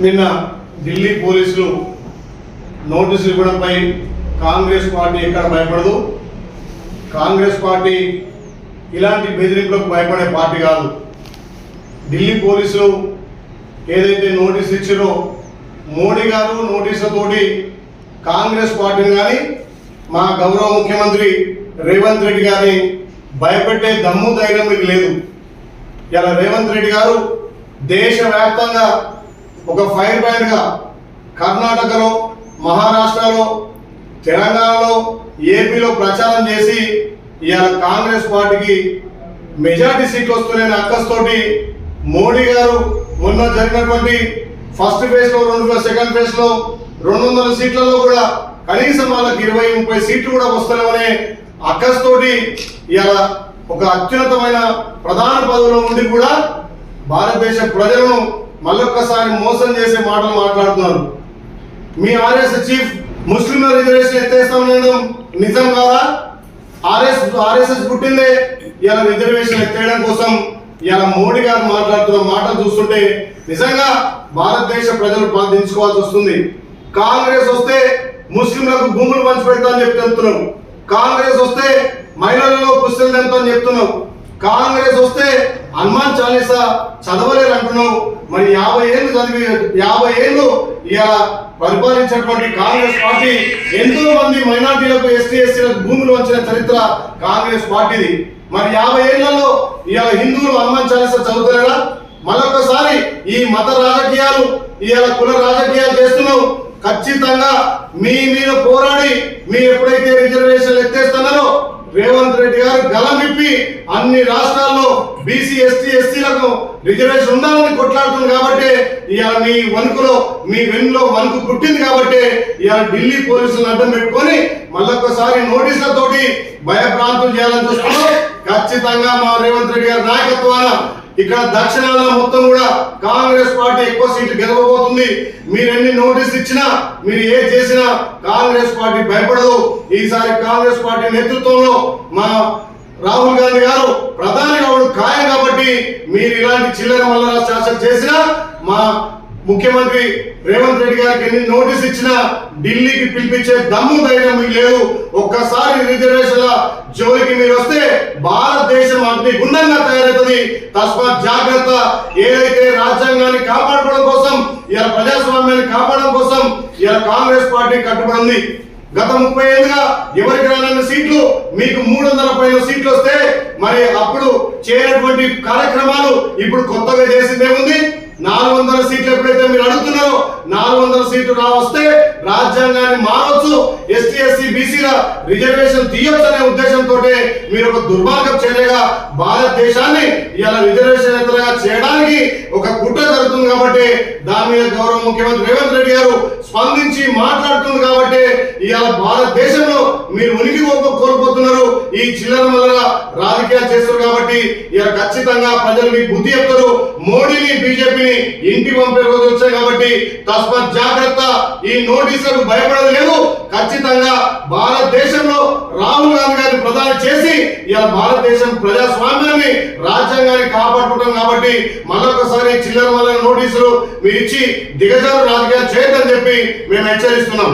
నిన్న ఢిల్లీ పోలీసులు నోటీసులు ఇవ్వడంపై కాంగ్రెస్ పార్టీ ఎక్కడ భయపడదు. కాంగ్రెస్ పార్టీ ఇలాంటి బెదిరింపులకు భయపడే పార్టీ కాదు. ఢిల్లీ పోలీసులు ఏదైతే నోటీసులు ఇచ్చారో మోడీ గారు నోటీసులతోటి కాంగ్రెస్ పార్టీని కానీ మా గౌరవ ముఖ్యమంత్రి రేవంత్ రెడ్డి గారిని భయపెట్టే దమ్ము ధైర్యం మీకు లేదు. ఇలా రేవంత్ రెడ్డి గారు దేశవ్యాప్తంగా ఒక ఫైర్ బ్రాండ్గా కర్ణాటకలో, మహారాష్ట్రలో, తెలంగాణలో, ఏపీలో ప్రచారం చేసి ఇవాళ కాంగ్రెస్ పార్టీకి మెజార్టీ సీట్లు వస్తున్నాయని అక్కస్తోటి మోడీ గారు మొన్న జరిగినటువంటి ఫస్ట్ ఫేజ్లో, సెకండ్ ఫేజ్లో 200 సీట్లలో కూడా కనీసం వాళ్ళకి 20-30 సీట్లు కూడా వస్తున్నాయనే అక్కస్తోటి ఇవాళ ఒక అత్యున్నతమైన ప్రధాన పదవిలో ఉండి కూడా భారతదేశ ప్రజలను మళ్ళొక్కసారి మోసం చేసే మాటలు మాట్లాడుతున్నారు. మీ ఆర్ఎస్ఎస్ చీఫ్ ముస్లింల రిజర్వేషన్ ఎత్తేస్తామనడం నిజం కాదా? ఆర్ఎస్ఎస్ పుట్టిందే ఇలా రిజర్వేషన్ ఎత్తేయడం కోసం. ఇలా మోడీ గారు మాట్లాడుతున్న మాటలు చూస్తుంటే నిజంగా భారతదేశ ప్రజలు దించుకోవాల్సి వస్తుంది. కాంగ్రెస్ వస్తే ముస్లింలకు భూములు పంచిపెడతామని చెప్తున్నాం. కాంగ్రెస్ వస్తే మహిళలలో పుస్తకం తెంపుతామని చెప్తున్నాం. కాంగ్రెస్ వస్తే హనుమాన్ చాలీసా చదవలేరు అంటున్నావు. మరి 50 ఏళ్ళు చదివి 50 ఏళ్ళు ఇలా పరిపాలించినటువంటి కాంగ్రెస్ పార్టీ ఎంతో మంది మైనార్టీలకు, ఎస్సీలకు భూములు వచ్చిన చరిత్ర కాంగ్రెస్ పార్టీది. మరి 50 ఏళ్లలో ఇలా హిందువులు హనుమాన్ చాలీసా చదువుతారా? మరొకసారి ఈ మత రాజకీయాలు, ఇలా కుల రాజకీయాలు చేస్తున్నావు. ఖచ్చితంగా మీ మీద పోరాడి మీరు ఎప్పుడైతే రిజర్వేషన్లు ఎత్తేస్తున్నారో రేవంత్ రెడ్డి గారు గలం విప్పి అన్ని రాష్ట్రాల్లో బీసీ, ఎస్సీలకు రిజర్వేషన్ ఉండాలని కొట్లాడుతుంది. కాబట్టి ఇవాళ మీ వణుకులో, మీ వెన్నులో వణుకు పుట్టింది. కాబట్టి ఇవాళ ఢిల్లీ పోలీసులను అడ్డం పెట్టుకొని మళ్ళొక్కసారి నోటీసులతోటి భయభ్రాంతులు చేయాలని చూస్తున్నాం. ఖచ్చితంగా మా రేవంత్ రెడ్డి గారి నాయకత్వాన ఇక్కడ దక్షిణాల్లో మొత్తం కూడా కాంగ్రెస్ పార్టీ ఎక్కువ సీట్లు గెలవబోతుంది. మీరు ఎన్ని నోటీసులు ఇచ్చినా, మీరు ఏ చేసినా కాంగ్రెస్ పార్టీ భయపడదు. ఈసారి కాంగ్రెస్ పార్టీ నేతృత్వంలో మా రాహుల్ గాంధీ గారు ప్రధాని కావడం ఖాయం. కాబట్టి మీరు ఇలాంటి చిల్లర మల్లర శాసన చేసినా మా ముఖ్యమంత్రి రేవంత్ రెడ్డి గారికి ఎన్ని నోటీస్ ఇచ్చినా ఢిల్లీకి పిలిపించే దమ్ము ధైర్యం మీకు లేదు. ఒక్కసారి రిజర్వేషన్ల జోలికి మీరు వస్తే భారతదేశం అగ్ని గుండంగా తయారవుతుంది. తస్మాత్ జాగ్రత్త. ఏదైతే రాజ్యాంగాన్ని కాపాడుకోవడం కోసం, ఇలా ప్రజాస్వామ్యాన్ని కాపాడడం కోసం ఇలా కాంగ్రెస్ పార్టీ కట్టుబడి ఉంది. గత 30 ఏళ్ళుగా ఎవరికి రానన్న సీట్లు మీకు 300 పైన సీట్లు వస్తే మరి అప్పుడు చేయనటువంటి కార్యక్రమాలు ఇప్పుడు కొత్తగా చేసిందేముంది? 400 సీట్లు ఎప్పుడైతే మీరు అడుగుతున్నారో 400 సీట్లు వస్తే రాజ్యాంగాన్ని మారవచ్చు, ఎస్టీ, ఎస్సీ, బీసీల రిజర్వేషన్ తీయొచ్చు అనే ఉద్దేశంతో మీరు ఒక దుర్మార్గం చేయలేగా భారతదేశాన్ని ఇలా రిజర్వేషన్ చేయడానికి ఒక కుట్ర జరుగుతుంది. కాబట్టి దాని మీద గౌరవ ముఖ్యమంత్రి రేవంత్ రెడ్డి గారు స్పందించి మాట్లాడుతుంది. కాబట్టి ఇవాళ భారతదేశంలో మీరు ఉనికి కోల్పోతున్నారు. ఈ చిల్లర మల్లర రాజకీయాలు చేస్తారు. కాబట్టి ఇలా ఖచ్చితంగా ప్రజలు మీకు బుద్ధి చెప్తారు. మోడీని, బీజేపీని ఇంటి పంపే రోజు వచ్చాయి. కాబట్టి తస్మాత్ జాగ్రత్త. ఈ నోటీసులకు భయపడదు లేదు. ఖచ్చితంగా భారతదేశంలో రాహుల్ గాంధీ గారిని ప్రధాని చేసి ఇలా భారతదేశం ప్రజాస్వామ్యాన్ని, రాజ్యాంగాన్ని కాపాడుకుంటాం. కాబట్టి మరొకసారి చిల్లర మల్లర నోటీసులు మీరు ఇచ్చి దిగజారు రాజకీయాలు చేయొద్దని చెప్పి మేము హెచ్చరిస్తున్నాం.